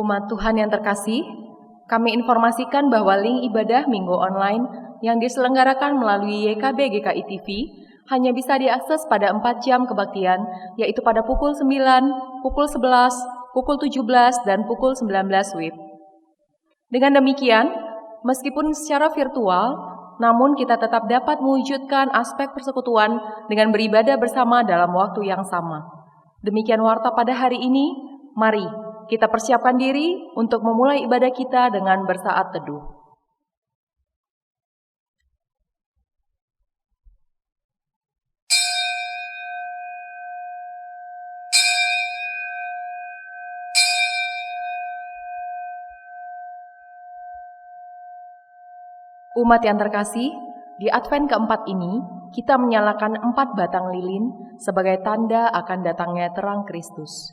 Umat Tuhan yang terkasih, kami informasikan bahwa link ibadah Minggu Online yang diselenggarakan melalui YKB GKI TV hanya bisa diakses pada 4 jam kebaktian, yaitu pada pukul 9, pukul 11, pukul 17, dan pukul 19 WIB. Dengan demikian, meskipun secara virtual, namun kita tetap dapat mewujudkan aspek persekutuan dengan beribadah bersama dalam waktu yang sama. Demikian warta pada hari ini, mari kita persiapkan diri untuk memulai ibadah kita dengan bersaat teduh. Umat yang terkasih, di Advent keempat ini, kita menyalakan 4 batang lilin sebagai tanda akan datangnya terang Kristus.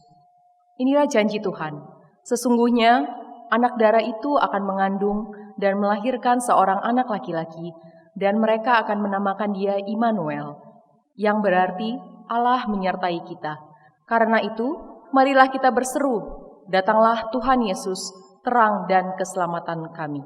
Inilah janji Tuhan. Sesungguhnya, anak darah itu akan mengandung dan melahirkan seorang anak laki-laki, dan mereka akan menamakan dia Immanuel, yang berarti Allah menyertai kita. Karena itu, marilah kita berseru, datanglah Tuhan Yesus, terang dan keselamatan kami.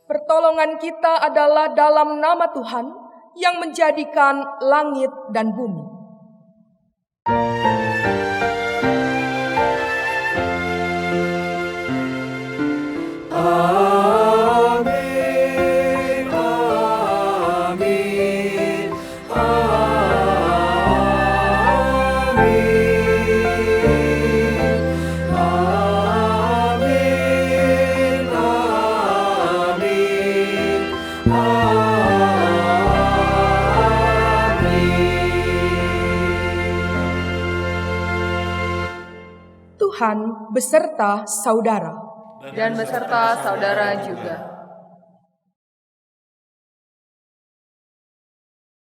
Pertolongan kita adalah dalam nama Tuhan yang menjadikan langit dan bumi. Tuhan beserta saudara. Dan beserta saudara juga.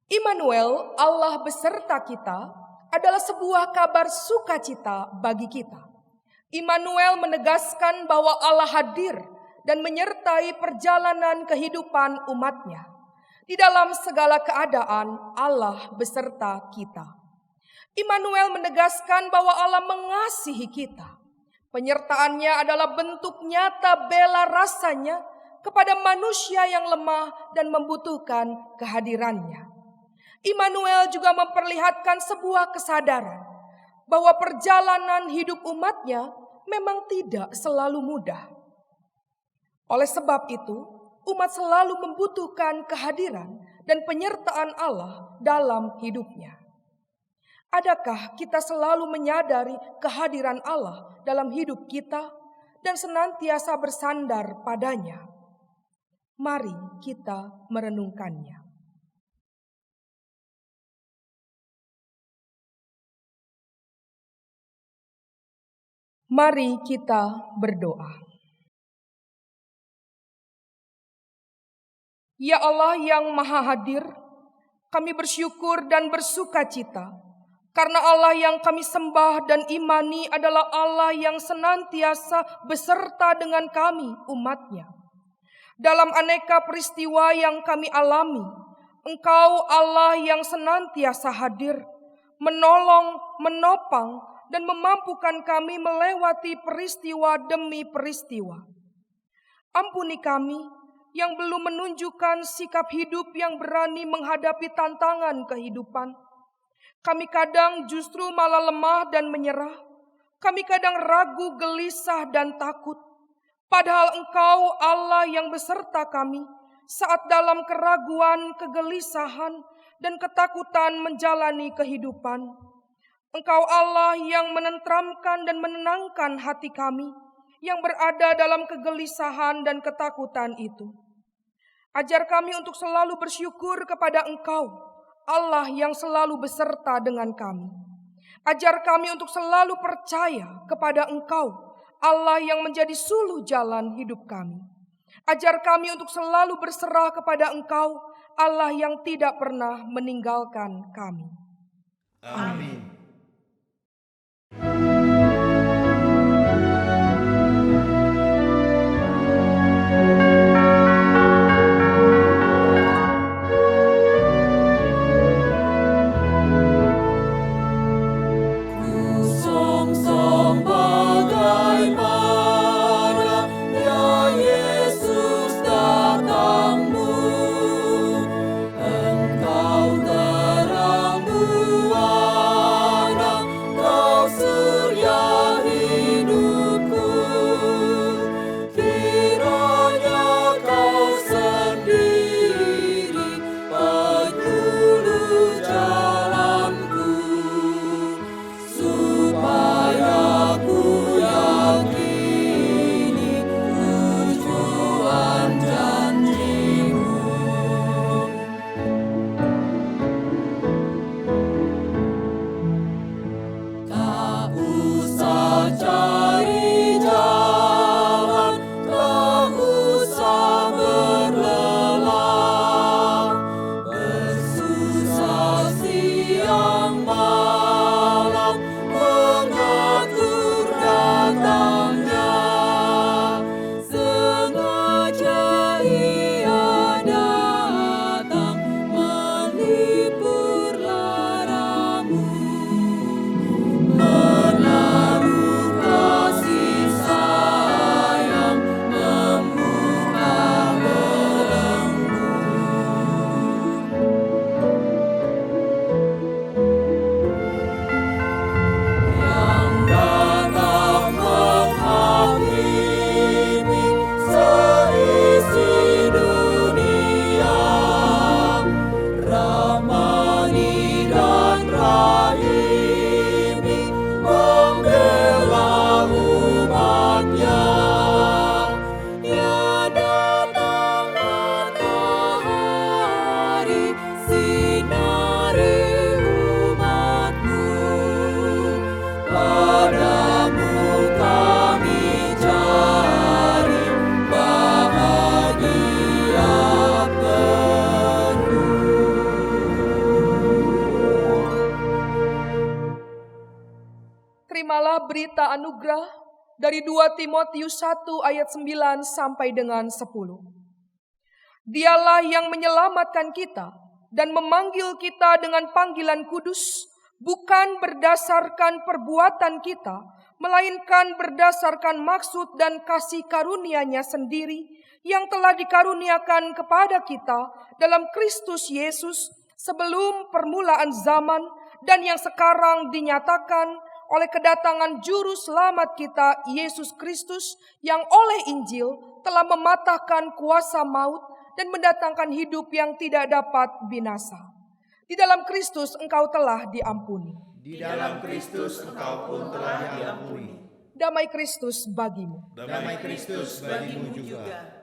Immanuel, Allah beserta kita, adalah sebuah kabar sukacita bagi kita. Immanuel menegaskan bahwa Allah hadir dan menyertai perjalanan kehidupan umatnya. Di dalam segala keadaan, Allah beserta kita. Immanuel menegaskan bahwa Allah mengasihi kita. Penyertaannya adalah bentuk nyata bela rasanya kepada manusia yang lemah dan membutuhkan kehadirannya. Immanuel juga memperlihatkan sebuah kesadaran bahwa perjalanan hidup umatnya memang tidak selalu mudah. Oleh sebab itu, umat selalu membutuhkan kehadiran dan penyertaan Allah dalam hidupnya. Adakah kita selalu menyadari kehadiran Allah dalam hidup kita dan senantiasa bersandar padanya? Mari kita merenungkannya. Mari kita berdoa. Ya Allah yang Maha Hadir, kami bersyukur dan bersuka cita karena Allah yang kami sembah dan imani adalah Allah yang senantiasa beserta dengan kami, umatnya. Dalam aneka peristiwa yang kami alami, Engkau Allah yang senantiasa hadir, menolong, menopang, dan memampukan kami melewati peristiwa demi peristiwa. Ampuni kami yang belum menunjukkan sikap hidup yang berani menghadapi tantangan kehidupan. Kami kadang justru malah lemah dan menyerah. Kami kadang ragu, gelisah, dan takut. Padahal Engkau Allah yang beserta kami saat dalam keraguan, kegelisahan, dan ketakutan menjalani kehidupan. Engkau Allah yang menenteramkan dan menenangkan hati kami yang berada dalam kegelisahan dan ketakutan itu. Ajar kami untuk selalu bersyukur kepada Engkau, Allah yang selalu beserta dengan kami. Ajar kami untuk selalu percaya kepada Engkau, Allah yang menjadi suluh jalan hidup kami. Ajar kami untuk selalu berserah kepada Engkau, Allah yang tidak pernah meninggalkan kami. Amin. Terimalah berita anugerah dari 2 Timotius 1 ayat 9 sampai dengan 10. Dialah yang menyelamatkan kita dan memanggil kita dengan panggilan kudus, bukan berdasarkan perbuatan kita, melainkan berdasarkan maksud dan kasih karunia-Nya sendiri yang telah dikaruniakan kepada kita dalam Kristus Yesus sebelum permulaan zaman dan yang sekarang dinyatakan oleh kedatangan juru selamat kita Yesus Kristus yang oleh Injil telah mematahkan kuasa maut dan mendatangkan hidup yang tidak dapat binasa. Di dalam Kristus engkau telah diampuni. Di dalam Kristus engkau pun telah diampuni. Damai Kristus bagimu. Damai Kristus bagimu juga.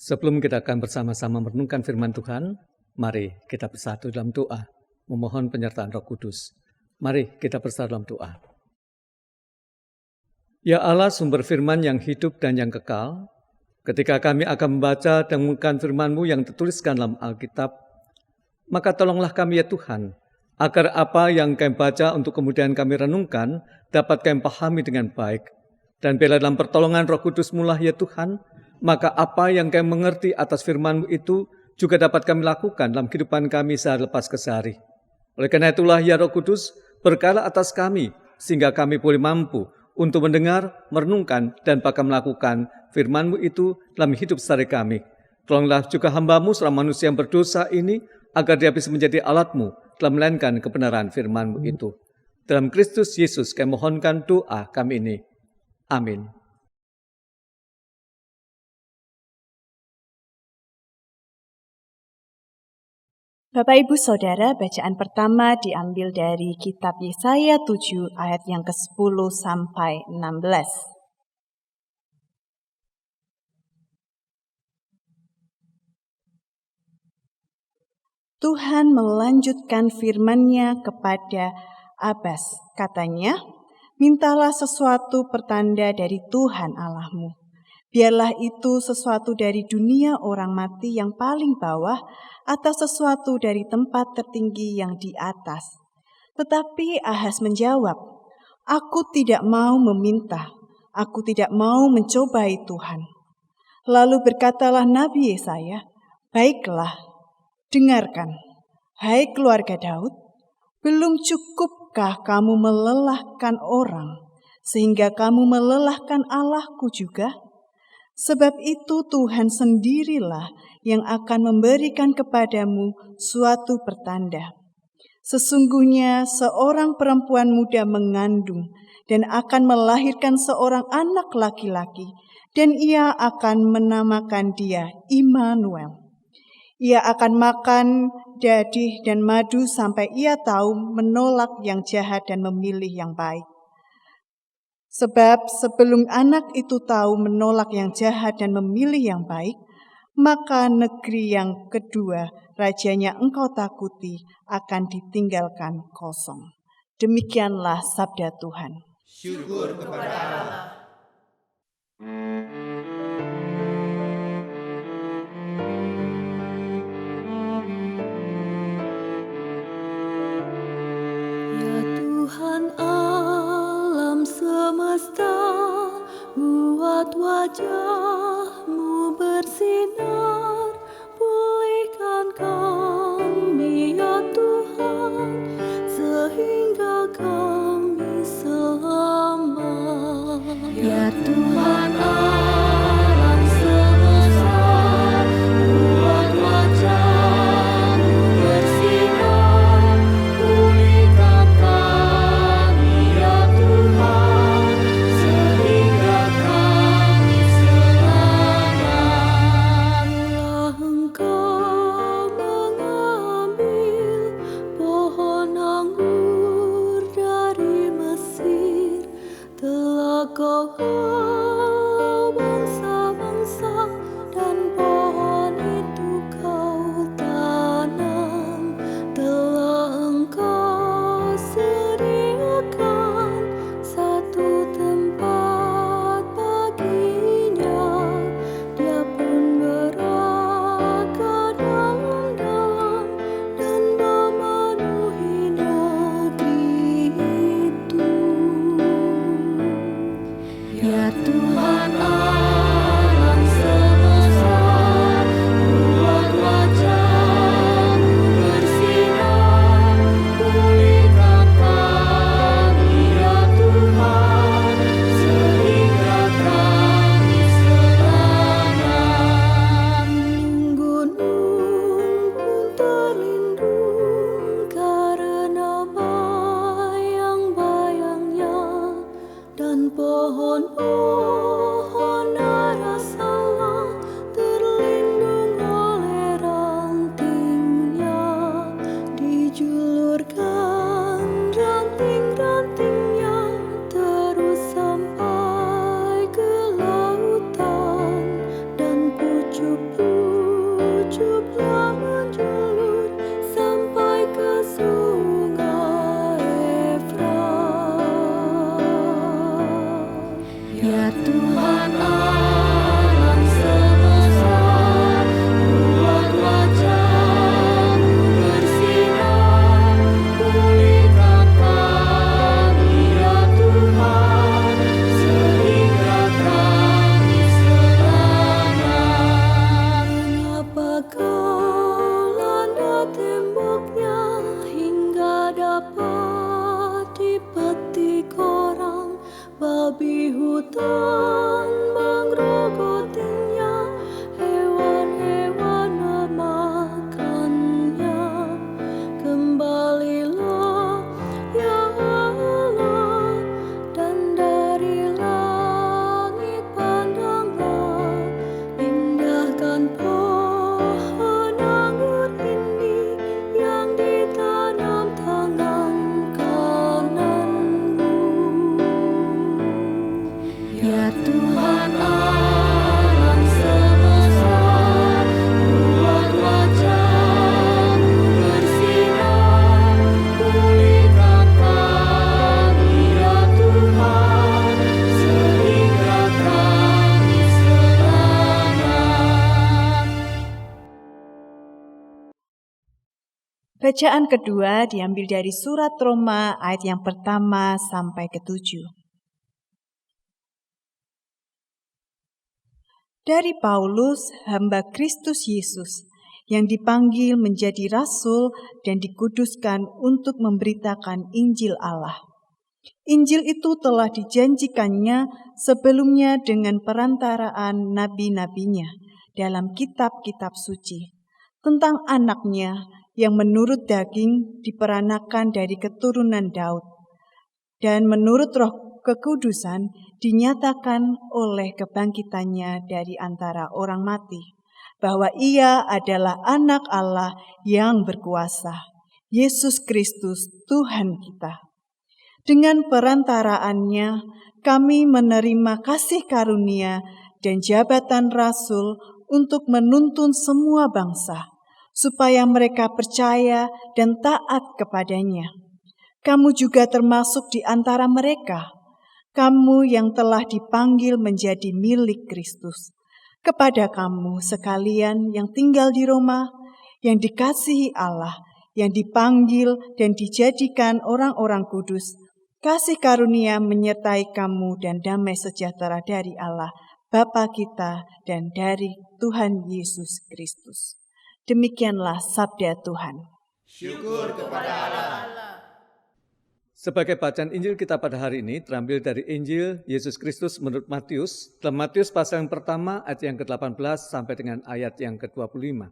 Sebelum kita akan bersama-sama merenungkan firman Tuhan, mari kita bersatu dalam doa, memohon penyertaan Roh Kudus. Mari kita bersatu dalam doa. Ya Allah, sumber firman yang hidup dan yang kekal, ketika kami akan membaca dan merenungkan firman-Mu yang tertuliskan dalam Alkitab, maka tolonglah kami ya Tuhan, agar apa yang kami baca untuk kemudian kami renungkan, dapat kami pahami dengan baik. Dan bila dalam pertolongan Roh Kudus-Mu lah ya Tuhan, maka apa yang kami mengerti atas firman-Mu itu juga dapat kami lakukan dalam kehidupan kami sehari lepas ke sehari. Oleh karena itulah ya Roh Kudus, berkala atas kami, sehingga kami boleh mampu untuk mendengar, merenungkan, dan bahkan melakukan firman-Mu itu dalam hidup sehari kami. Tolonglah juga hamba-Mu seorang manusia yang berdosa ini, agar dia bisa menjadi alat-Mu dalam melayankan kebenaran firman-Mu itu. Dalam Kristus Yesus kami mohonkan doa kami ini. Amin. Bapak Ibu Saudara, bacaan pertama diambil dari kitab Yesaya 7 ayat yang ke-10 sampai 16. Tuhan melanjutkan firman-Nya kepada Abbas, katanya, mintalah sesuatu pertanda dari Tuhan Allahmu. Biarlah itu sesuatu dari dunia orang mati yang paling bawah atau sesuatu dari tempat tertinggi yang di atas. Tetapi Ahaz menjawab, aku tidak mau meminta, aku tidak mau mencobai Tuhan. Lalu berkatalah Nabi Yesaya, baiklah, dengarkan, hai keluarga Daud, belum cukupkah kamu melelahkan orang, sehingga kamu melelahkan Allahku juga? Sebab itu Tuhan sendirilah yang akan memberikan kepadamu suatu pertanda. Sesungguhnya seorang perempuan muda mengandung dan akan melahirkan seorang anak laki-laki, dan ia akan menamakan dia Immanuel. Ia akan makan dadih dan madu sampai ia tahu menolak yang jahat dan memilih yang baik. Sebab sebelum anak itu tahu menolak yang jahat dan memilih yang baik, maka negeri yang kedua, rajanya engkau takuti, akan ditinggalkan kosong. Demikianlah sabda Tuhan. Syukur kepada Allah. Ya Tuhan alam semesta, buat wajah-Mu bersinar, pulihkan kami ya Tuhan, sehingga kami selamat. Ya Tuhan alam semesta, buat wajah-Mu bersinar, pulihkan kami ya Tuhan, sehingga kami selamat. Telah Engkau mengambil pohon anggur dari Mesir, telah Kau halau bangsa-bangsa, dan pohon itu Kau tanam. Telah Engkau sediakan satu tempat baginya, dia pun berada dalam-dalam dan memenuhi negeri itu. Ya Tuhan alam semesta, buat wajah-Mu bersinar, pulihkan kami ya Tuhan, sehingga kami selamat. Gunung pun terlindung karena bayang-bayangnya, dan pohon-pohon ara salah terlindung oleh rantingnya. Dijulurkan ranting-rantingnya terus sampai ke lautan, dan pucuk-pucuknya menjulur sampai ke sungai Efrat. Ya Tuhan alam semesta, buat wajah-Mu bersinar, pulihkan kami ya Tuhan, sehingga kami selamat. Mengapakah hutan menggerogotnya, hewan-hewan memakannya. Kembalilah ya Allah, dan dari langit pandanglah, indahkan pohon anggur ini yang ditanam tangan kananmu. Ya Tuhan alam semesta, buat wajah-Mu bersinar, pulihkan kami ya Tuhan, sehingga kami selamat. Bacaan kedua diambil dari surat Roma ayat yang pertama sampai ke-7. Dari Paulus, hamba Kristus Yesus, yang dipanggil menjadi rasul dan dikuduskan untuk memberitakan Injil Allah. Injil itu telah dijanjikannya sebelumnya dengan perantaraan nabi-nabinya dalam kitab-kitab suci, tentang anaknya yang menurut daging diperanakan dari keturunan Daud, dan menurut Roh Kekudusan dinyatakan oleh kebangkitannya dari antara orang mati, bahwa Ia adalah Anak Allah yang berkuasa, Yesus Kristus Tuhan kita. Dengan perantaraannya kami menerima kasih karunia dan jabatan rasul untuk menuntun semua bangsa, supaya mereka percaya dan taat kepadanya. Kamu juga termasuk di antara mereka, kamu yang telah dipanggil menjadi milik Kristus. Kepada kamu sekalian yang tinggal di Roma, yang dikasihi Allah, yang dipanggil dan dijadikan orang-orang kudus, kasih karunia menyertai kamu dan damai sejahtera dari Allah, Bapa kita, dan dari Tuhan Yesus Kristus. Demikianlah sabda Tuhan. Syukur kepada Allah. Sebagai bacaan Injil kita pada hari ini terambil dari Injil Yesus Kristus menurut Matius, dalam Matius pasal yang pertama ayat yang ke-18 sampai dengan ayat yang ke-25.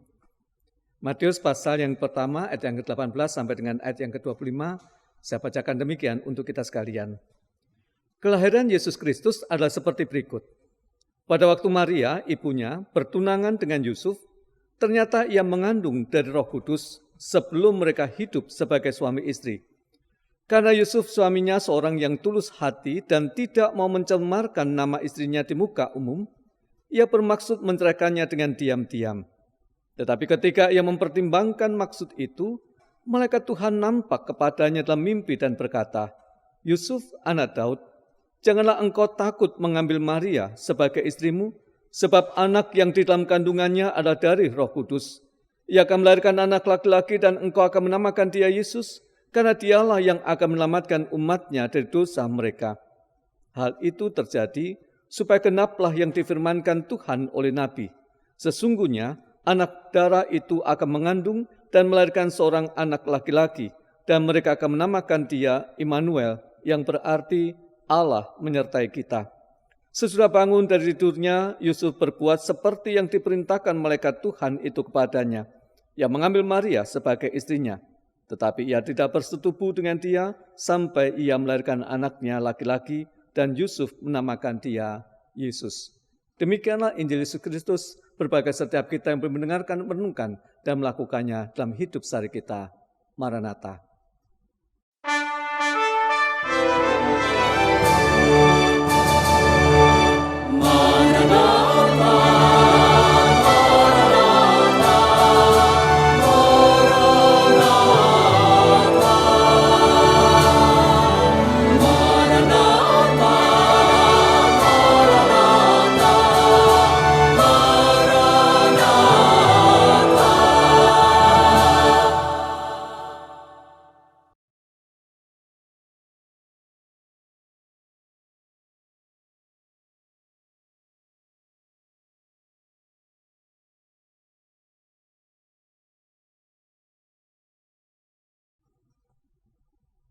Matius pasal yang pertama ayat yang ke-18 sampai dengan ayat yang ke-25, saya bacakan demikian untuk kita sekalian. Kelahiran Yesus Kristus adalah seperti berikut. Pada waktu Maria, ibunya, bertunangan dengan Yusuf, ternyata ia mengandung dari Roh Kudus sebelum mereka hidup sebagai suami istri. Karena Yusuf suaminya seorang yang tulus hati dan tidak mau mencemarkan nama istrinya di muka umum, ia bermaksud menceraikannya dengan diam-diam. Tetapi ketika ia mempertimbangkan maksud itu, malaikat Tuhan nampak kepadanya dalam mimpi dan berkata, "Yusuf, anak Daud, janganlah engkau takut mengambil Maria sebagai istrimu, sebab anak yang di dalam kandungannya adalah dari Roh Kudus. Ia akan melahirkan anak laki-laki dan engkau akan menamakan dia Yesus, karena dialah yang akan menyelamatkan umatnya dari dosa mereka." Hal itu terjadi supaya genaplah yang difirmankan Tuhan oleh Nabi. Sesungguhnya anak darah itu akan mengandung dan melahirkan seorang anak laki-laki, dan mereka akan menamakan dia Immanuel, yang berarti Allah menyertai kita. Sesudah bangun dari tidurnya, Yusuf berbuat seperti yang diperintahkan malaikat Tuhan itu kepadanya. Ia mengambil Maria sebagai istrinya. Tetapi ia tidak bersetubuh dengan dia sampai ia melahirkan anaknya laki-laki dan Yusuf menamakan dia Yesus. Demikianlah Injil Yesus Kristus, berbagai setiap kita yang mendengarkan, merenungkan, dan melakukannya dalam hidup sehari kita. Maranatha.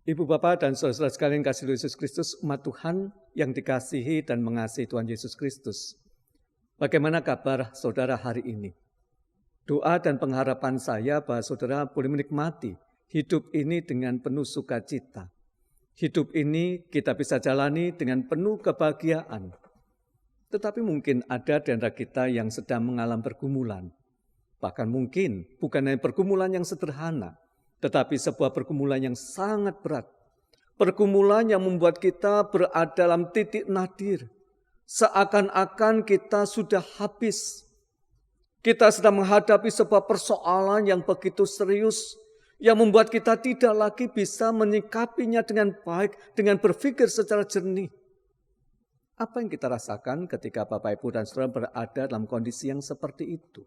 Ibu Bapak dan saudara sekalian kasih Yesus Kristus, umat Tuhan yang dikasihi dan mengasihi Tuhan Yesus Kristus. Bagaimana kabar saudara hari ini? Doa dan pengharapan saya bahwa saudara boleh menikmati hidup ini dengan penuh sukacita. Hidup ini kita bisa jalani dengan penuh kebahagiaan. Tetapi mungkin ada di antara kita yang sedang mengalami pergumulan. Bahkan mungkin bukan hanya pergumulan yang sederhana, tetapi sebuah pergumulan yang sangat berat. Pergumulan yang membuat kita berada dalam titik nadir. Seakan-akan kita sudah habis. Kita sedang menghadapi sebuah persoalan yang begitu serius, yang membuat kita tidak lagi bisa menyikapinya dengan baik, dengan berpikir secara jernih. Apa yang kita rasakan ketika Bapak, Ibu, dan Saudara berada dalam kondisi yang seperti itu?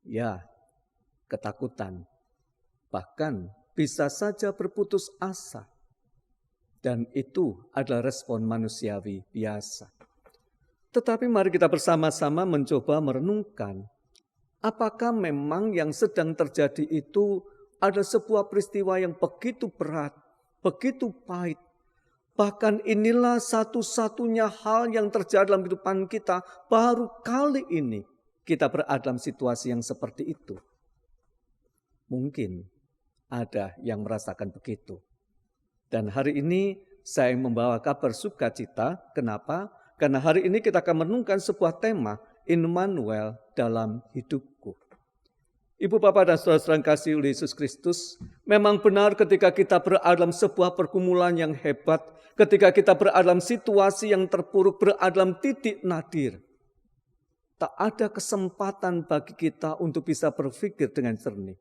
Ya, ketakutan. Bahkan bisa saja berputus asa. Dan itu adalah respon manusiawi biasa. Tetapi mari kita bersama-sama mencoba merenungkan, apakah memang yang sedang terjadi itu ada sebuah peristiwa yang begitu berat, begitu pahit. Bahkan inilah satu-satunya hal yang terjadi dalam kehidupan kita. Baru kali ini kita berada dalam situasi yang seperti itu. Mungkin ada yang merasakan begitu. Dan hari ini saya membawa kabar sukacita. Kenapa? Karena hari ini kita akan merenungkan sebuah tema, Immanuel dalam hidupku. Ibu, Bapak, dan saudara-saudara yang kasih oleh Yesus Kristus, memang benar ketika kita berada dalam sebuah pergumulan yang hebat, ketika kita berada dalam situasi yang terpuruk, berada dalam titik nadir, tak ada kesempatan bagi kita untuk bisa berpikir dengan jernih.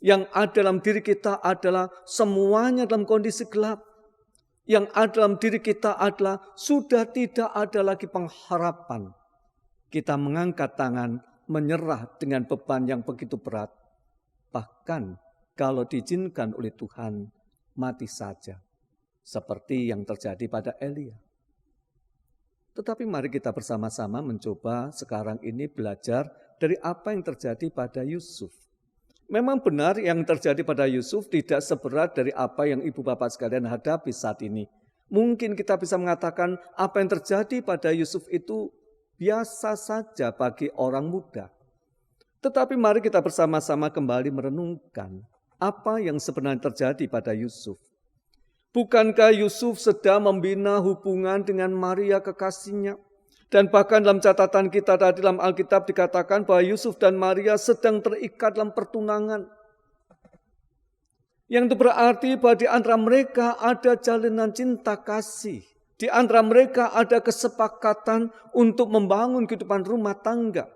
Yang ada dalam diri kita adalah semuanya dalam kondisi gelap. Yang ada dalam diri kita adalah sudah tidak ada lagi pengharapan. Kita mengangkat tangan, menyerah dengan beban yang begitu berat. Bahkan kalau diizinkan oleh Tuhan, mati saja. Seperti yang terjadi pada Elia. Tetapi mari kita bersama-sama mencoba sekarang ini belajar dari apa yang terjadi pada Yusuf. Memang benar yang terjadi pada Yusuf tidak seberat dari apa yang ibu bapak sekalian hadapi saat ini. Mungkin kita bisa mengatakan apa yang terjadi pada Yusuf itu biasa saja bagi orang muda. Tetapi mari kita bersama-sama kembali merenungkan apa yang sebenarnya terjadi pada Yusuf. Bukankah Yusuf sedang membina hubungan dengan Maria kekasihnya? Dan bahkan dalam catatan kita tadi dalam Alkitab dikatakan bahwa Yusuf dan Maria sedang terikat dalam pertunangan. Yang itu berarti bahwa di antara mereka ada jalinan cinta kasih. Di antara mereka ada kesepakatan untuk membangun kehidupan rumah tangga.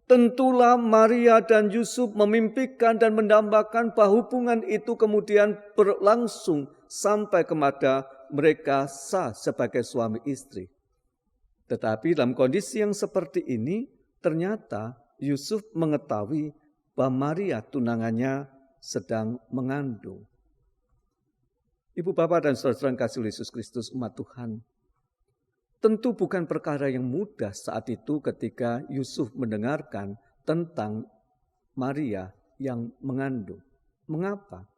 Tentulah Maria dan Yusuf memimpikan dan mendambakan bahwa hubungan itu kemudian berlangsung sampai kepada mereka sah sebagai suami istri. Tetapi dalam kondisi yang seperti ini, ternyata Yusuf mengetahui bahwa Maria tunangannya sedang mengandung. Ibu, Bapak, dan saudara-saudara yang kasih Yesus Kristus, umat Tuhan, tentu bukan perkara yang mudah saat itu ketika Yusuf mendengarkan tentang Maria yang mengandung. Mengapa?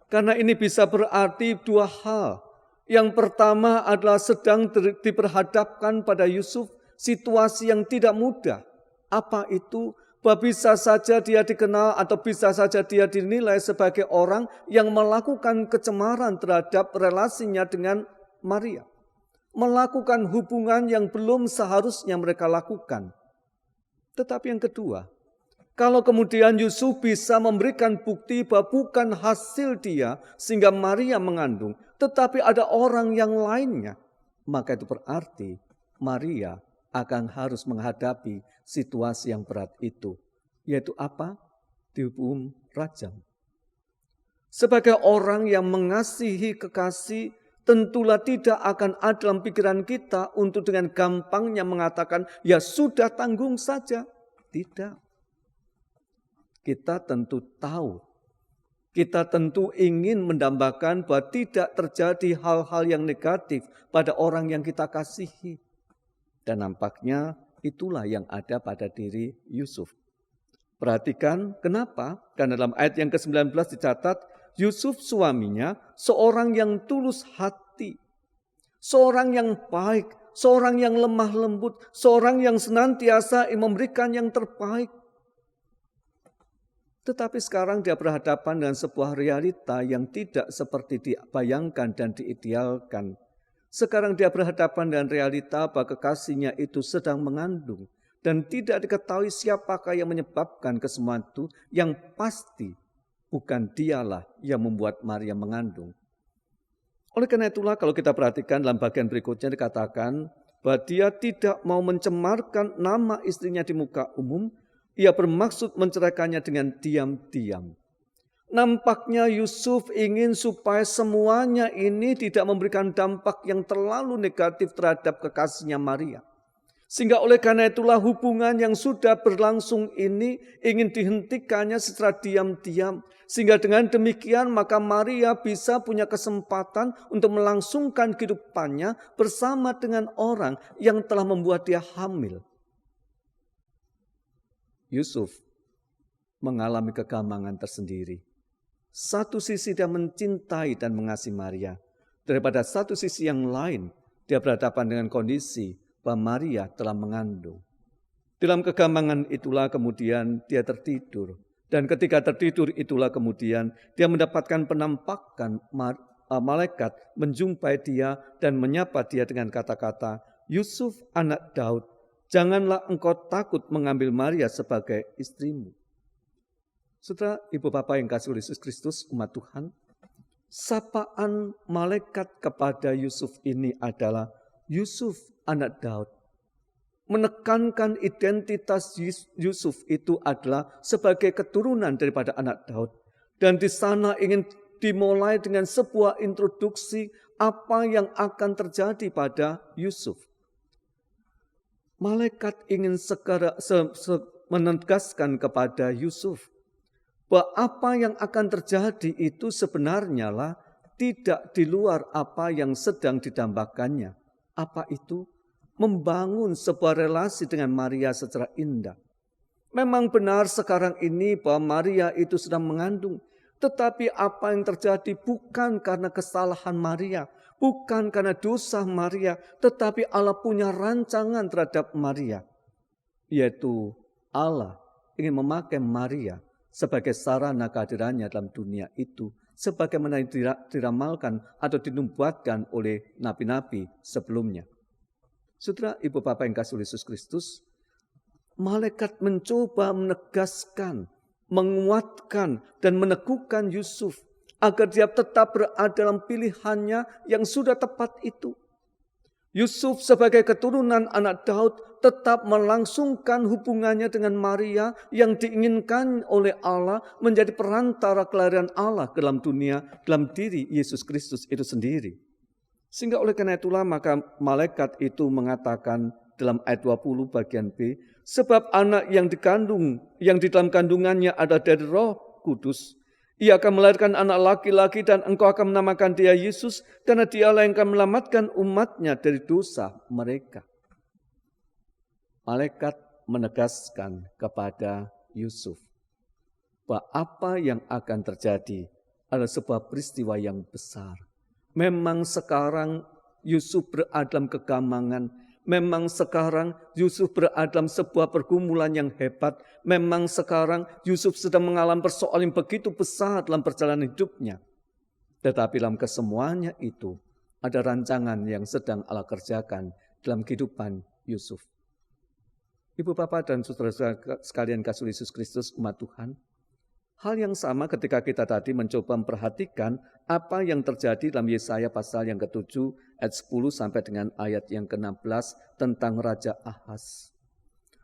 Karena ini bisa berarti dua hal. Yang pertama adalah sedang diperhadapkan pada Yusuf situasi yang tidak mudah. Apa itu? Bahwa bisa saja dia dikenal atau bisa saja dia dinilai sebagai orang yang melakukan kecemaran terhadap relasinya dengan Maria. Melakukan hubungan yang belum seharusnya mereka lakukan. Tetapi yang kedua, kalau kemudian Yusuf bisa memberikan bukti bahwa bukan hasil dia sehingga Maria mengandung, tetapi ada orang yang lainnya, maka itu berarti Maria akan harus menghadapi situasi yang berat itu. Yaitu apa? Dihukum rajam. Sebagai orang yang mengasihi kekasih, tentulah tidak akan ada dalam pikiran kita untuk dengan gampangnya mengatakan, ya sudah tanggung saja. Tidak. Kita tentu tahu. Kita tentu ingin mendambakan bahwa tidak terjadi hal-hal yang negatif pada orang yang kita kasihi. Dan nampaknya itulah yang ada pada diri Yusuf. Perhatikan kenapa? Karena dalam ayat yang ke-19 dicatat, Yusuf suaminya seorang yang tulus hati, seorang yang baik, seorang yang lemah lembut, seorang yang senantiasa memberikan yang terbaik. Tetapi sekarang dia berhadapan dengan sebuah realita yang tidak seperti dibayangkan dan diidealkan. Sekarang dia berhadapan dengan realita bahwa kekasihnya itu sedang mengandung. Dan tidak diketahui siapakah yang menyebabkan kesemua itu, yang pasti bukan dialah yang membuat Maria mengandung. Oleh karena itulah kalau kita perhatikan dalam bagian berikutnya dikatakan bahwa dia tidak mau mencemarkan nama istrinya di muka umum. Ia bermaksud menceraikannya dengan diam-diam. Nampaknya Yusuf ingin supaya semuanya ini tidak memberikan dampak yang terlalu negatif terhadap kekasihnya Maria. Sehingga oleh karena itulah hubungan yang sudah berlangsung ini ingin dihentikannya secara diam-diam. Sehingga dengan demikian maka Maria bisa punya kesempatan untuk melangsungkan kehidupannya bersama dengan orang yang telah membuat dia hamil. Yusuf mengalami kegamangan tersendiri. Satu sisi dia mencintai dan mengasihi Maria. Daripada satu sisi yang lain, dia berhadapan dengan kondisi bahwa Maria telah mengandung. Dalam kegamangan itulah kemudian dia tertidur. Dan ketika tertidur itulah kemudian dia mendapatkan penampakan malaikat menjumpai dia dan menyapa dia dengan kata-kata, Yusuf anak Daud, janganlah engkau takut mengambil Maria sebagai istrimu. Saudara, ibu bapak yang kasih Yesus Kristus, umat Tuhan, sapaan malaikat kepada Yusuf ini adalah Yusuf anak Daud. Menekankan identitas Yusuf itu adalah sebagai keturunan daripada anak Daud. Dan di sana ingin dimulai dengan sebuah introduksi apa yang akan terjadi pada Yusuf. Malaikat ingin segera menegaskan kepada Yusuf bahwa apa yang akan terjadi itu sebenarnya lah tidak di luar apa yang sedang didambakannya. Apa itu? Membangun sebuah relasi dengan Maria secara indah. Memang benar sekarang ini bahwa Maria itu sedang mengandung. Tetapi apa yang terjadi bukan karena kesalahan Maria. Bukan karena dosa Maria. Tetapi Allah punya rancangan terhadap Maria. Yaitu Allah ingin memakai Maria sebagai sarana kehadirannya dalam dunia itu, sebagaimana diramalkan atau dinubuatkan oleh nabi-nabi sebelumnya. Saudara, ibu bapak yang kasih Yesus Kristus, malaikat mencoba menegaskan, menguatkan dan meneguhkan Yusuf agar dia tetap berada dalam pilihannya yang sudah tepat itu. Yusuf sebagai keturunan anak Daud tetap melangsungkan hubungannya dengan Maria yang diinginkan oleh Allah menjadi perantara kelahiran Allah ke dalam dunia, dalam diri Yesus Kristus itu sendiri. Sehingga oleh karena itulah maka malaikat itu mengatakan dalam ayat 20 bagian B, sebab anak yang dikandung, yang di dalam kandungannya ada dari Roh Kudus. Ia akan melahirkan anak laki-laki dan engkau akan menamakan dia Yesus karena dialah yang akan menyelamatkan umatnya dari dosa mereka. Malaikat menegaskan kepada Yusuf bahwa apa yang akan terjadi adalah sebuah peristiwa yang besar. Memang sekarang Yusuf berada dalam kegamangan. Memang sekarang Yusuf berada dalam sebuah pergumulan yang hebat. Memang sekarang Yusuf sedang mengalami persoalan yang begitu besar dalam perjalanan hidupnya. Tetapi dalam kesemuanya itu ada rancangan yang sedang Allah kerjakan dalam kehidupan Yusuf. Ibu bapak dan saudara-saudara sekalian kasih Yesus Kristus, umat Tuhan. Hal yang sama ketika kita tadi mencoba memperhatikan apa yang terjadi dalam Yesaya pasal yang ke-7 ayat 10 sampai dengan ayat yang ke-16 tentang Raja Ahaz.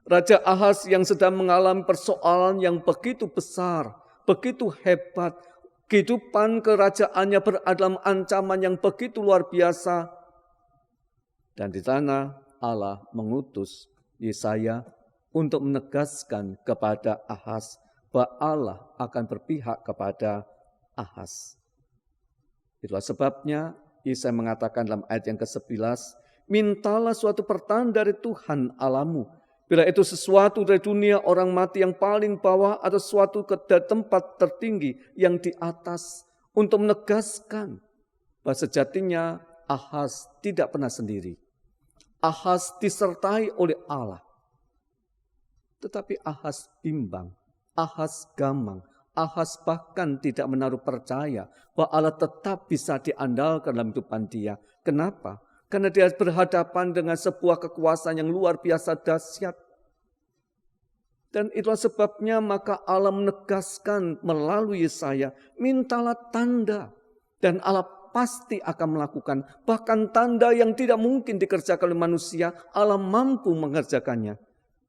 Raja Ahaz yang sedang mengalami persoalan yang begitu besar, begitu hebat. Kehidupan kerajaannya berada dalam ancaman yang begitu luar biasa. Dan di sana Allah mengutus Yesaya untuk menegaskan kepada Ahaz bahwa Allah akan berpihak kepada Ahaz. Itulah sebabnya Yesaya mengatakan dalam ayat yang ke-11, mintalah suatu pertanda dari Tuhan Allahmu. Bila itu sesuatu dari dunia orang mati yang paling bawah atau suatu ke tempat tertinggi yang di atas. untuk menegaskan bahwa sejatinya Ahaz tidak pernah sendiri. Ahaz disertai oleh Allah. Tetapi Ahaz bimbang, Ahaz gamang, Ahaz bahkan tidak menaruh percaya bahwa Allah tetap bisa diandalkan dalam kehidupan dia. Kenapa? Karena dia berhadapan dengan sebuah kekuasaan yang luar biasa dahsyat. Dan itulah sebabnya maka Allah menegaskan melalui Yesaya, mintalah tanda. Dan Allah pasti akan melakukan. Bahkan tanda yang tidak mungkin dikerjakan oleh manusia, Allah mampu mengerjakannya.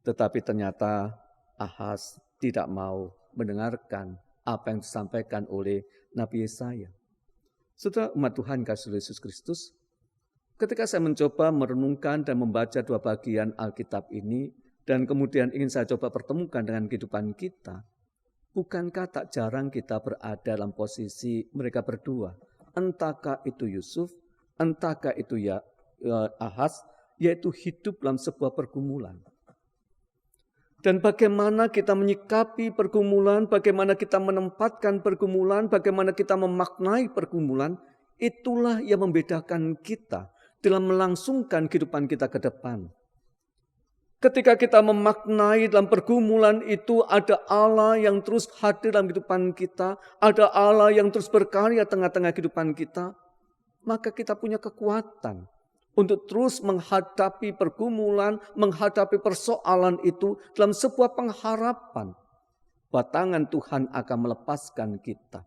Tetapi ternyata Ahaz tidak mau mendengarkan apa yang disampaikan oleh Nabi Yesaya. Saudara umat Tuhan kasih Yesus Kristus, ketika saya mencoba merenungkan dan membaca dua bagian Alkitab ini, dan kemudian ingin saya coba pertemukan dengan kehidupan kita, bukankah tak jarang kita berada dalam posisi mereka berdua? Entahkah itu Yusuf, entahkah itu Ahaz, yaitu hidup dalam sebuah pergumulan. Dan bagaimana kita menyikapi pergumulan, bagaimana kita menempatkan pergumulan, bagaimana kita memaknai pergumulan, itulah yang membedakan kita dalam melangsungkan kehidupan kita ke depan. Ketika kita memaknai dalam pergumulan itu ada Allah yang terus hadir dalam kehidupan kita, ada Allah yang terus berkarya tengah-tengah kehidupan kita, maka kita punya kekuatan untuk terus menghadapi pergumulan, menghadapi persoalan itu dalam sebuah pengharapan bahwa tangan Tuhan akan melepaskan kita.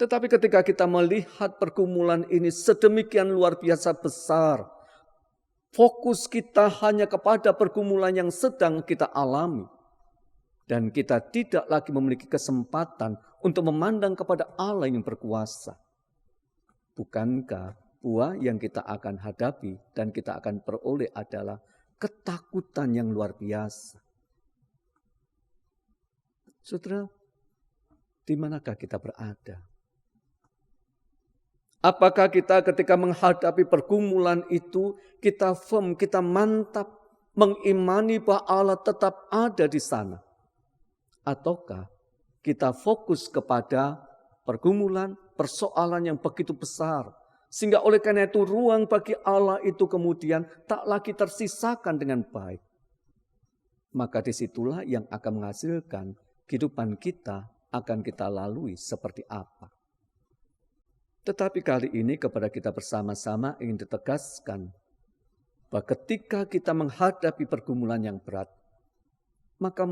Tetapi ketika kita melihat pergumulan ini sedemikian luar biasa besar, fokus kita hanya kepada pergumulan yang sedang kita alami. Dan kita tidak lagi memiliki kesempatan untuk memandang kepada Allah yang berkuasa. Bukankah buah yang kita akan hadapi dan kita akan peroleh adalah ketakutan yang luar biasa. Saudara, di manakah kita berada? Apakah kita ketika menghadapi pergumulan itu, kita firm, kita mantap, mengimani bahwa Allah tetap ada di sana? Ataukah kita fokus kepada pergumulan, persoalan yang begitu besar, sehingga oleh karena itu ruang bagi Allah itu kemudian tak lagi tersisakan dengan baik. Maka disitulah yang akan menghasilkan kehidupan kita akan kita lalui seperti apa. Tetapi kali ini kepada kita bersama-sama ingin ditegaskan bahwa ketika kita menghadapi pergumulan yang berat, maka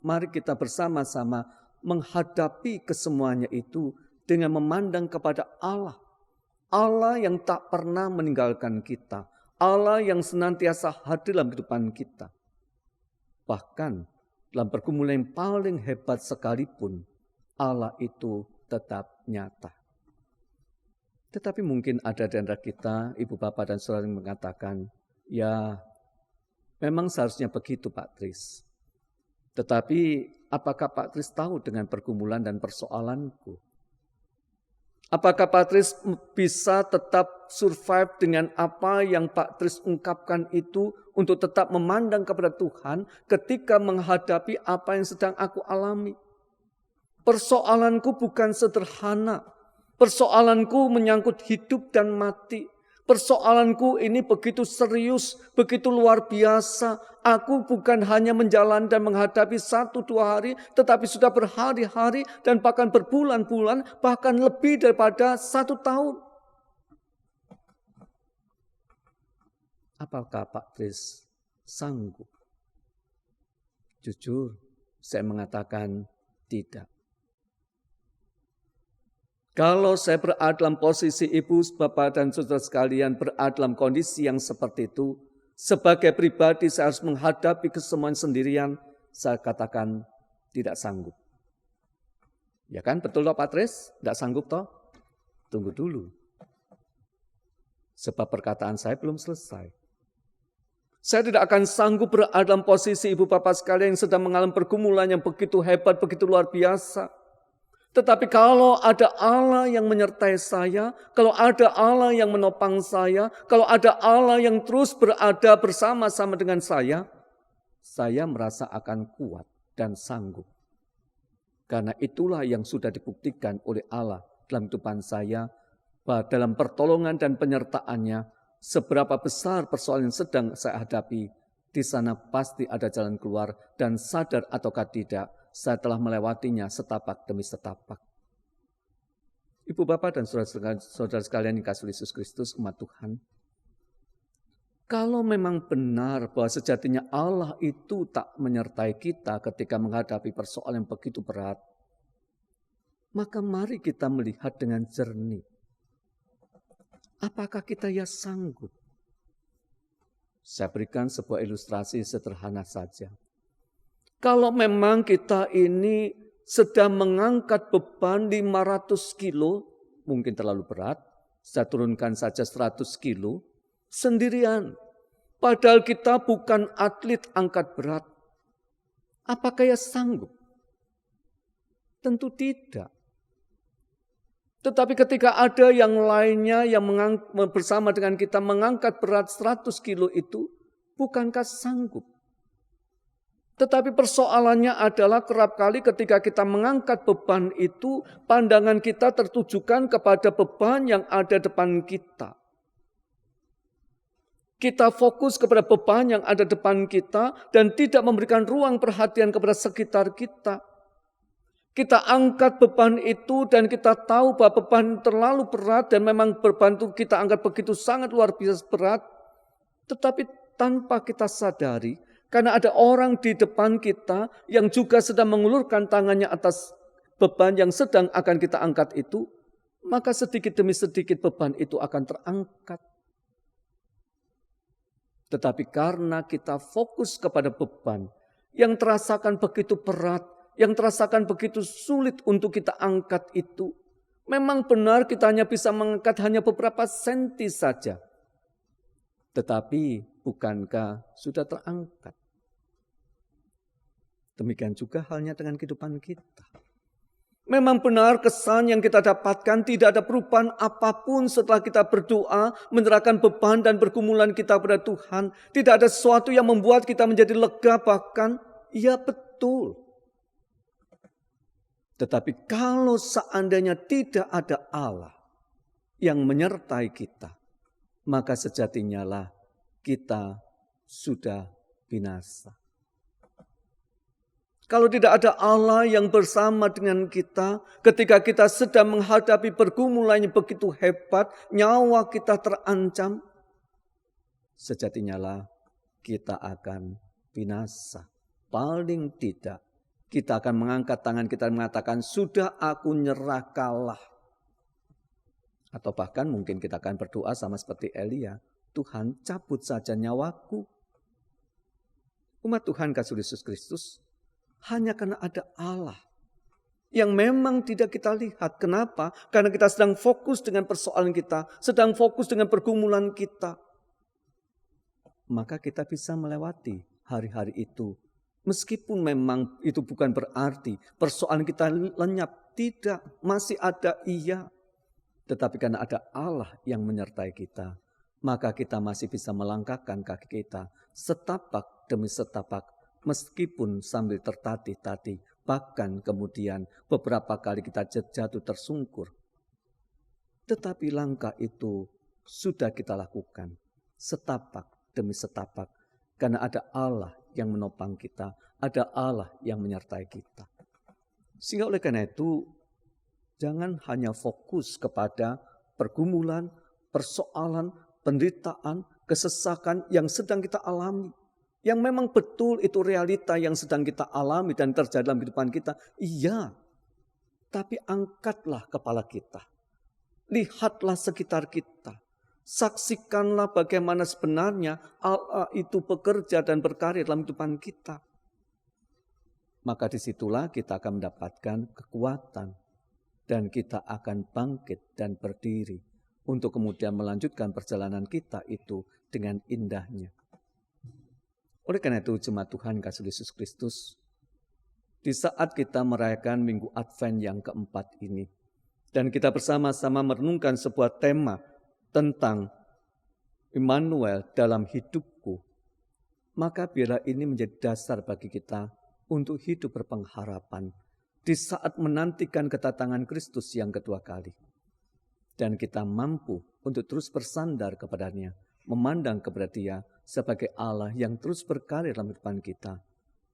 mari kita bersama-sama menghadapi kesemuanya itu dengan memandang kepada Allah. Allah yang tak pernah meninggalkan kita. Allah yang senantiasa hadir dalam kehidupan kita. Bahkan dalam pergumulan yang paling hebat sekalipun, Allah itu tetap nyata. Tetapi mungkin ada di antara kita, ibu bapak dan saudara yang mengatakan, ya memang seharusnya begitu Pak Tris. Tetapi apakah Pak Tris tahu dengan pergumulan dan persoalanku? Apakah Pak Tris bisa tetap survive dengan apa yang Pak Tris ungkapkan itu untuk tetap memandang kepada Tuhan ketika menghadapi apa yang sedang aku alami? Persoalanku bukan sederhana. Persoalanku menyangkut hidup dan mati. Persoalanku ini begitu serius, begitu luar biasa. Aku bukan hanya menjalani dan menghadapi 1-2 hari, tetapi sudah berhari-hari dan bahkan berbulan-bulan, bahkan lebih daripada 1 tahun. Apakah Pak Tris sanggup? Jujur, saya mengatakan tidak. Kalau saya berada dalam posisi ibu, bapak dan saudara sekalian berada dalam kondisi yang seperti itu, sebagai pribadi saya harus menghadapi kesemuanya sendirian, saya katakan tidak sanggup. Ya kan, betul toh Pak Tris? Tidak sanggup toh? Tunggu dulu. Sebab perkataan saya belum selesai. Saya tidak akan sanggup berada dalam posisi ibu bapak sekalian yang sedang mengalami pergumulan yang begitu hebat, begitu luar biasa. Tetapi kalau ada Allah yang menyertai saya, kalau ada Allah yang menopang saya, kalau ada Allah yang terus berada bersama-sama dengan saya merasa akan kuat dan sanggup. Karena itulah yang sudah dibuktikan oleh Allah dalam kehidupan saya, bahwa dalam pertolongan dan penyertaannya, seberapa besar persoalan yang sedang saya hadapi, di sana pasti ada jalan keluar, dan sadar ataukah tidak, saya telah melewatinya setapak demi setapak. Ibu bapak dan saudara sekalian yang dikasihi Yesus Kristus, umat Tuhan, kalau memang benar bahwa sejatinya Allah itu tak menyertai kita ketika menghadapi persoalan yang begitu berat, maka mari kita melihat dengan jernih. Apakah kita ya sanggup? Saya berikan sebuah ilustrasi sederhana saja. Kalau memang kita ini sedang mengangkat beban 500 kilo, mungkin terlalu berat, saya turunkan saja 100 kilo, sendirian. Padahal kita bukan atlet angkat berat. Apakah ya sanggup? Tentu tidak. Tetapi ketika ada yang lainnya yang bersama dengan kita mengangkat berat 100 kilo itu, bukankah sanggup? Tetapi persoalannya adalah kerap kali ketika kita mengangkat beban itu, pandangan kita tertujukan kepada beban yang ada depan kita. Kita fokus kepada beban yang ada depan kita dan tidak memberikan ruang perhatian kepada sekitar kita. Kita angkat beban itu dan kita tahu bahwa beban terlalu berat dan memang beban itu kita angkat begitu sangat luar biasa berat. Tetapi tanpa kita sadari, karena ada orang di depan kita yang juga sedang mengulurkan tangannya atas beban yang sedang akan kita angkat itu, maka sedikit demi sedikit beban itu akan terangkat. Tetapi karena kita fokus kepada beban yang terasakan begitu berat, yang terasakan begitu sulit untuk kita angkat itu, memang benar kita hanya bisa mengangkat hanya beberapa senti saja. Tetapi bukankah sudah terangkat? Demikian juga halnya dengan kehidupan kita. Memang benar kesan yang kita dapatkan tidak ada perubahan apapun setelah kita berdoa, menyerahkan beban dan pergumulan kita kepada Tuhan. Tidak ada sesuatu yang membuat kita menjadi lega bahkan, iya betul. Tetapi kalau seandainya tidak ada Allah yang menyertai kita, maka sejatinya lah kita sudah binasa. Kalau tidak ada Allah yang bersama dengan kita, ketika kita sedang menghadapi pergumulan yang begitu hebat, nyawa kita terancam, sejatinya lah kita akan binasa. Paling tidak, kita akan mengangkat tangan kita dan mengatakan, sudah aku nyerah kalah. Atau bahkan mungkin kita akan berdoa sama seperti Elia, Tuhan cabut saja nyawaku. Umat Tuhan kasih Yesus Kristus, hanya karena ada Allah yang memang tidak kita lihat. Kenapa? Karena kita sedang fokus dengan persoalan kita, sedang fokus dengan pergumulan kita. Maka kita bisa melewati hari-hari itu. Meskipun memang itu bukan berarti persoalan kita lenyap. Tidak, masih ada iya. Tetapi karena ada Allah yang menyertai kita, maka kita masih bisa melangkahkan kaki kita setapak demi setapak. Meskipun sambil tertatih-tatih, bahkan kemudian beberapa kali kita jatuh tersungkur. Tetapi langkah itu sudah kita lakukan setapak demi setapak. Karena ada Allah yang menopang kita, ada Allah yang menyertai kita. Sehingga oleh karena itu, jangan hanya fokus kepada pergumulan, persoalan, penderitaan, kesesakan yang sedang kita alami. Yang memang betul itu realita yang sedang kita alami dan terjadi dalam kehidupan kita. Iya, tapi angkatlah kepala kita. Lihatlah sekitar kita. Saksikanlah bagaimana sebenarnya Allah itu bekerja dan berkarya dalam kehidupan kita. Maka disitulah kita akan mendapatkan kekuatan. Dan kita akan bangkit dan berdiri untuk kemudian melanjutkan perjalanan kita itu dengan indahnya. Oleh karena itu jemaat Tuhan kasih Yesus Kristus, di saat kita merayakan Minggu Advent yang keempat ini, dan kita bersama-sama merenungkan sebuah tema tentang Immanuel dalam hidupku, maka biarlah ini menjadi dasar bagi kita untuk hidup berpengharapan. di saat menantikan kedatangan Kristus yang kedua kali. Dan kita mampu untuk terus bersandar kepadanya, memandang kepada Dia sebagai Allah yang terus berkarya dalam kehidupan kita.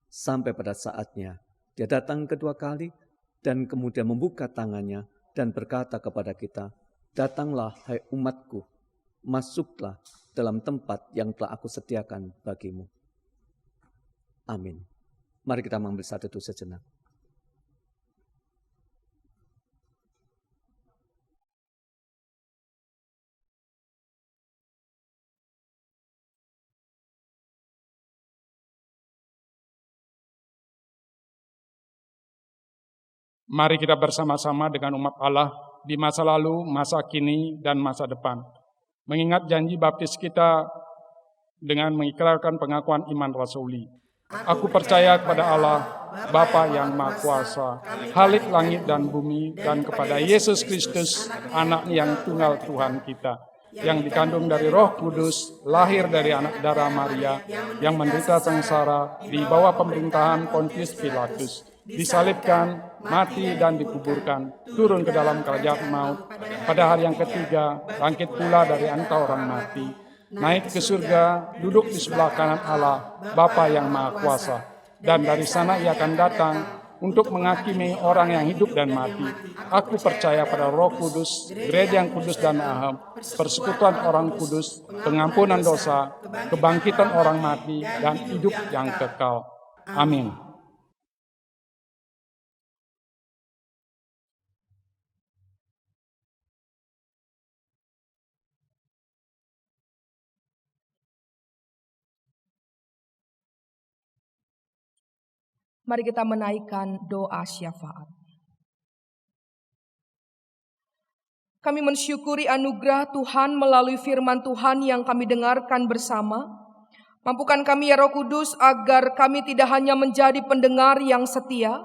Sampai pada saatnya Dia datang kedua kali dan kemudian membuka tangannya dan berkata kepada kita, "Datanglah hai umatku, masuklah dalam tempat yang telah aku sediakan bagimu." Amin. Mari kita mengambil satu doa sejenak. Mari kita bersama-sama dengan umat Allah di masa lalu, masa kini, dan masa depan. Mengingat janji baptis kita dengan mengikrarkan pengakuan iman rasuli. Aku percaya kepada Allah, Bapa yang Maha Kuasa, Khalik langit dan bumi, dan kepada Yesus Kristus, Anak yang tunggal Tuhan kita, yang dikandung dari Roh Kudus, lahir dari anak darah Maria, yang menderita sengsara di bawah pemerintahan Pontius Pilatus, disalibkan, mati dan dikuburkan, turun ke dalam kerajaan maut, pada hari yang ketiga, bangkit pula dari antara orang mati, naik ke surga, duduk di sebelah kanan Allah, Bapa yang Maha Kuasa, dan dari sana Ia akan datang untuk menghakimi orang yang hidup dan mati. Aku percaya pada Roh Kudus, gereja yang kudus dan aham, persekutuan orang kudus, pengampunan dosa, kebangkitan orang mati, dan hidup yang kekal. Amin. Mari kita menaikkan doa syafaat. Kami mensyukuri anugerah Tuhan melalui firman Tuhan yang kami dengarkan bersama. Mampukan kami ya Roh Kudus agar kami tidak hanya menjadi pendengar yang setia,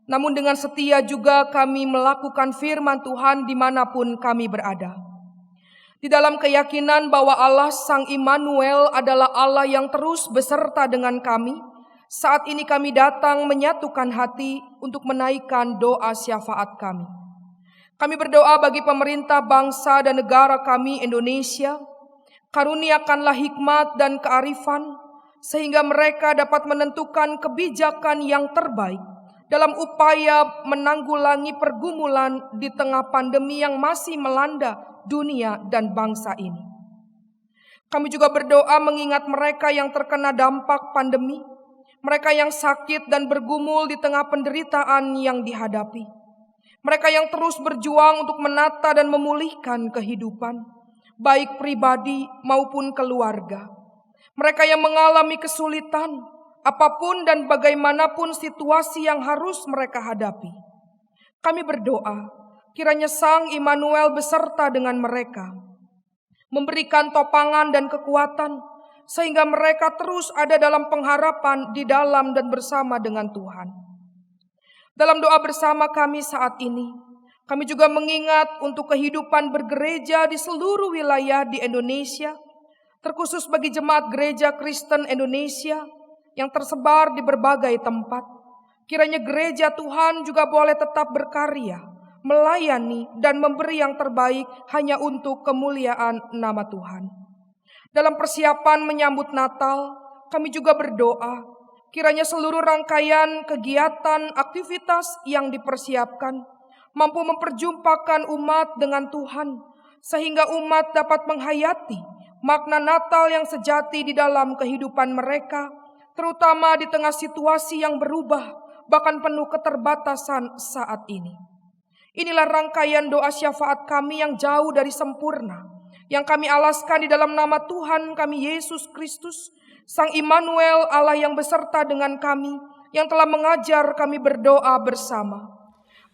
namun dengan setia juga kami melakukan firman Tuhan dimanapun kami berada. Di dalam keyakinan bahwa Allah Sang Immanuel adalah Allah yang terus beserta dengan kami, saat ini kami datang menyatukan hati untuk menaikkan doa syafaat kami. Kami berdoa bagi pemerintah bangsa dan negara kami Indonesia. Karuniakanlah hikmat dan kearifan sehingga mereka dapat menentukan kebijakan yang terbaik dalam upaya menanggulangi pergumulan di tengah pandemi yang masih melanda dunia dan bangsa ini. Kami juga berdoa mengingat mereka yang terkena dampak pandemi, mereka yang sakit dan bergumul di tengah penderitaan yang dihadapi. Mereka yang terus berjuang untuk menata dan memulihkan kehidupan, baik pribadi maupun keluarga. Mereka yang mengalami kesulitan, apapun dan bagaimanapun situasi yang harus mereka hadapi. Kami berdoa, kiranya Sang Immanuel beserta dengan mereka, memberikan topangan dan kekuatan, sehingga mereka terus ada dalam pengharapan di dalam dan bersama dengan Tuhan. Dalam doa bersama kami saat ini, kami juga mengingat untuk kehidupan bergereja di seluruh wilayah di Indonesia, terkhusus bagi jemaat gereja Kristen Indonesia yang tersebar di berbagai tempat. Kiranya gereja Tuhan juga boleh tetap berkarya, melayani dan memberi yang terbaik hanya untuk kemuliaan nama Tuhan. Dalam persiapan menyambut Natal, kami juga berdoa, kiranya seluruh rangkaian kegiatan aktivitas yang dipersiapkan mampu memperjumpakan umat dengan Tuhan, sehingga umat dapat menghayati makna Natal yang sejati di dalam kehidupan mereka, terutama di tengah situasi yang berubah, bahkan penuh keterbatasan saat ini. Inilah rangkaian doa syafaat kami yang jauh dari sempurna, yang kami alaskan di dalam nama Tuhan kami Yesus Kristus, Sang Immanuel, Allah yang beserta dengan kami, yang telah mengajar kami berdoa bersama.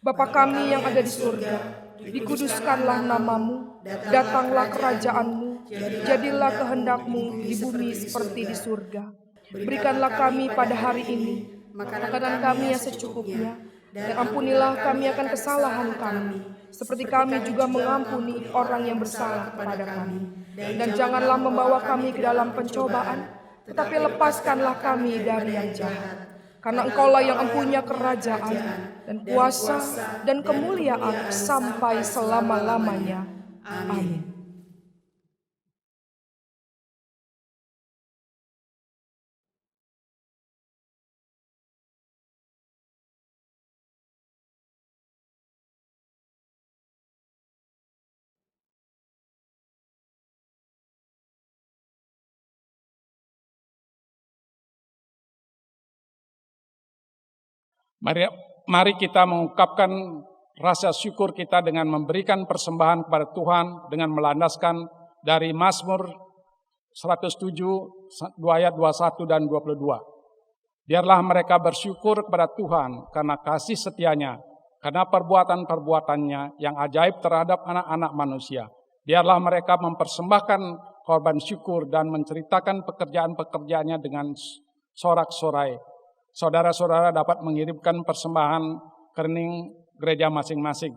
Bapa kami yang ada di surga, dikuduskanlah namamu, datanglah kerajaan-Mu, jadilah kehendak-Mu di bumi seperti di surga. Berikanlah kami pada hari ini makanan kami yang secukupnya, dan ampunilah kami akan kesalahan kami, seperti kami juga mengampuni orang yang bersalah kepada kami. Dan janganlah membawa kami ke dalam pencobaan, tetapi lepaskanlah kami dari yang jahat. Karena Engkaulah yang mempunyai kerajaan dan kuasa dan kemuliaan sampai selama-lamanya. Amin. Mari kita mengungkapkan rasa syukur kita dengan memberikan persembahan kepada Tuhan dengan melandaskan dari Mazmur 107, 2 ayat 21 dan 22. Biarlah mereka bersyukur kepada Tuhan karena kasih setianya, karena perbuatan-perbuatannya yang ajaib terhadap anak-anak manusia. Biarlah mereka mempersembahkan korban syukur dan menceritakan pekerjaan-pekerjaannya dengan sorak-sorai. Saudara-saudara dapat mengirimkan persembahan ke rekening gereja masing-masing.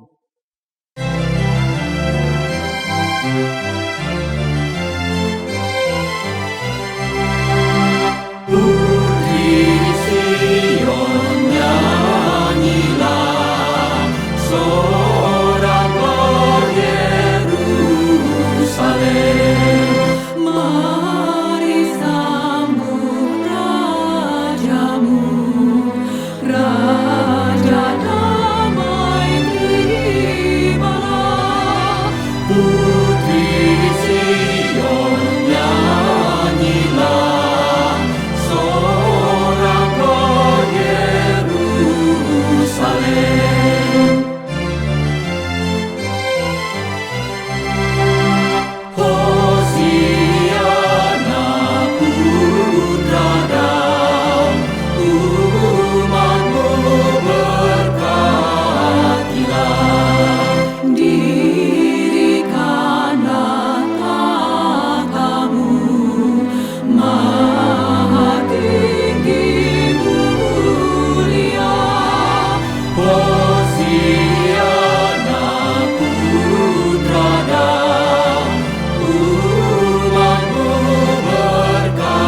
Putri Sion nyanyilah, soraklah Yerusalem. Mari sambut Rajamu, Raja damai terimalah. Putri Sion nyanyilah, soraklah Yerusalem. Hosiana putra Daud, umatmu berkatilah. Dirikanlah tatamu, maha tinggi mulia. Hosiana putra Daud, umatmu berkatilah.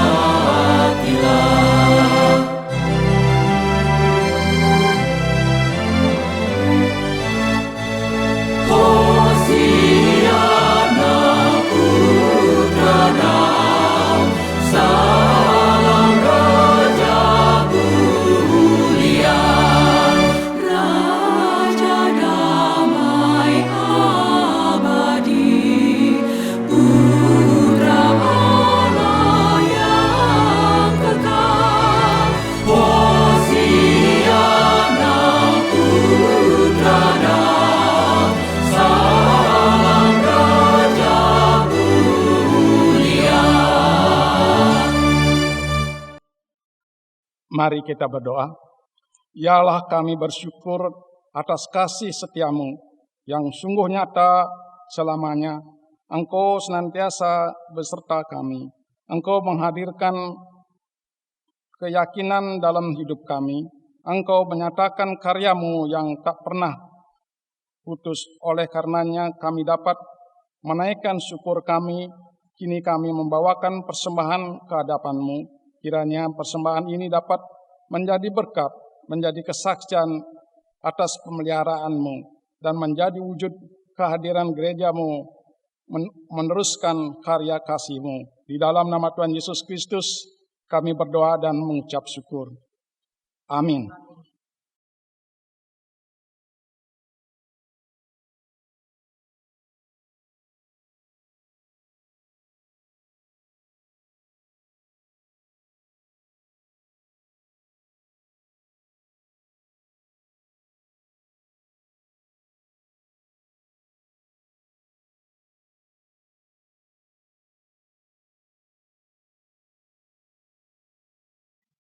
Hosiana putra Daud, salam Raja mulia. Raja damai abadi, Putra Allah yang kekal. Hosiana putra Daud, salam Raja mulia. Mari kita berdoa. Ya Allah, kami bersyukur atas kasih setiamu yang sungguh nyata selamanya. Engkau senantiasa beserta kami. Engkau menghadirkan keyakinan dalam hidup kami. Engkau menyatakan karyamu yang tak pernah putus. Oleh karenanya kami dapat menaikkan syukur kami. Kini kami membawakan persembahan ke hadapan-Mu. Kiranya persembahan ini dapat menjadi berkat, menjadi kesaksian atas pemeliharaan-Mu, dan menjadi wujud kehadiran gereja-Mu, meneruskan karya kasih-Mu. Di dalam nama Tuhan Yesus Kristus, kami berdoa dan mengucap syukur. Amin.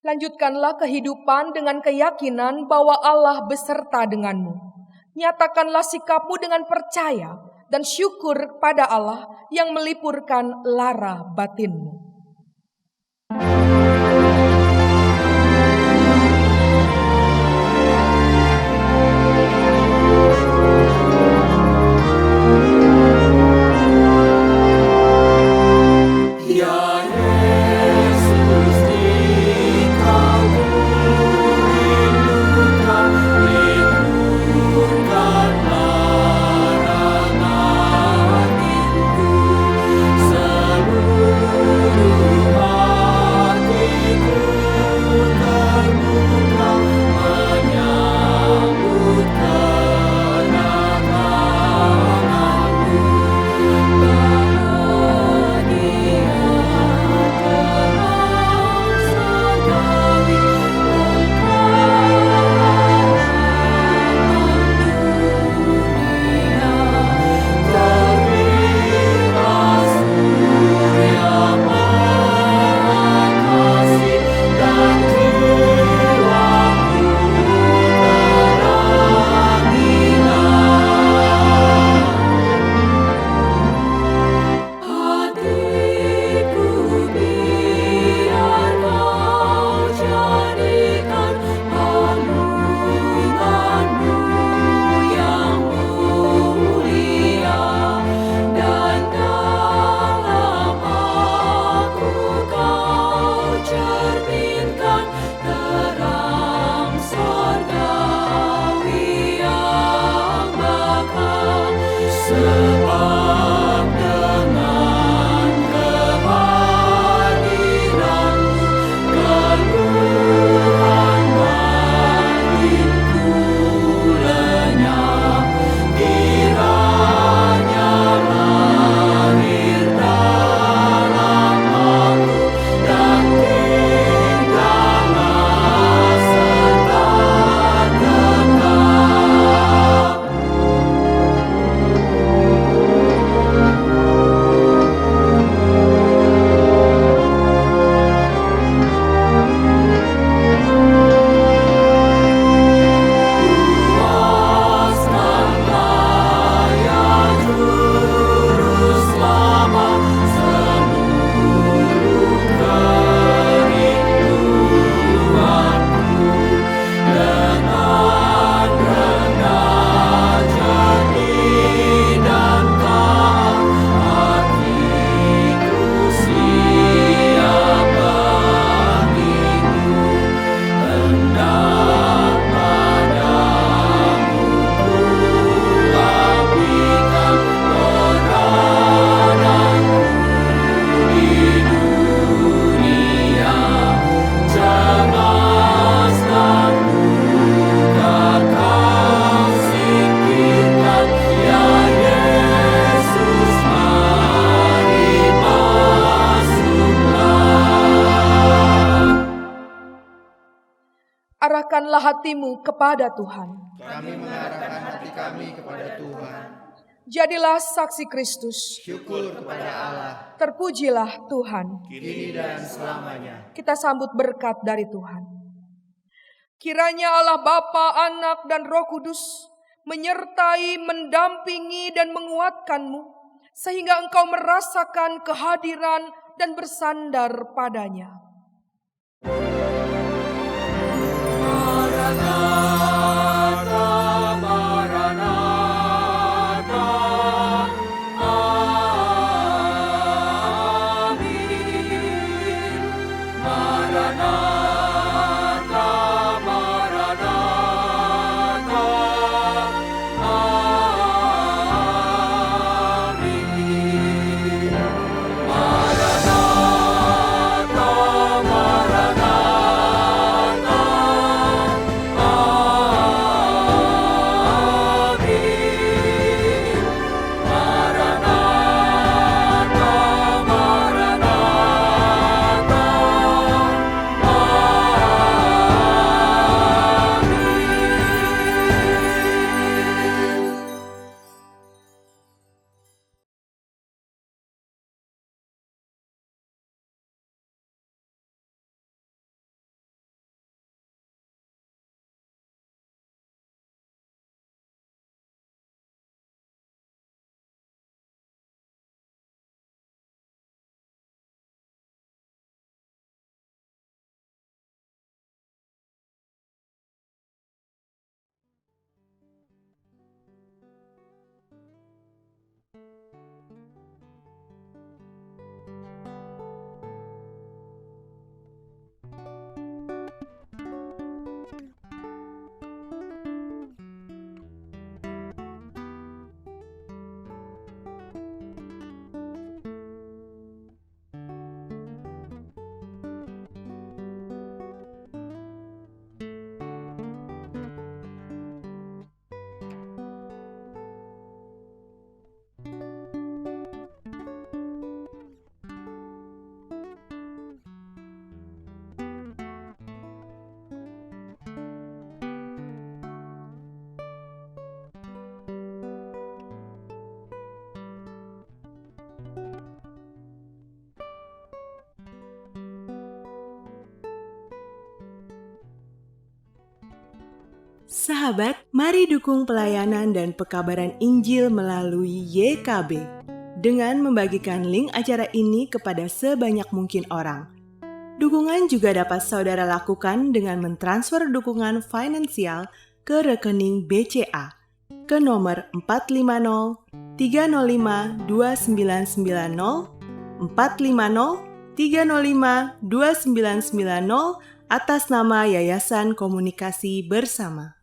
Lanjutkanlah kehidupan dengan keyakinan bahwa Allah beserta denganmu. Nyatakanlah sikapmu dengan percaya dan syukur pada Allah yang melipurkan lara batinmu. Ya Yesus, di Kau Arahkanlah hatimu kepada Tuhan. Kami mengarahkan hati kami kepada Tuhan. Jadilah saksi Kristus. Syukur kepada Allah, Terpujilah Tuhan. kini dan selamanya. Kita sambut berkat dari Tuhan. Kiranya Allah Bapa, Anak, dan Roh Kudus menyertai, mendampingi, dan menguatkanmu, sehingga engkau merasakan kehadiran dan bersandar padanya. Sahabat, mari dukung pelayanan dan pekabaran Injil melalui YKB dengan membagikan link acara ini kepada sebanyak mungkin orang. Dukungan juga dapat saudara lakukan dengan mentransfer dukungan finansial ke rekening BCA ke nomor 450 305 2990 450 305 2990 atas nama Yayasan Komunikasi Bersama.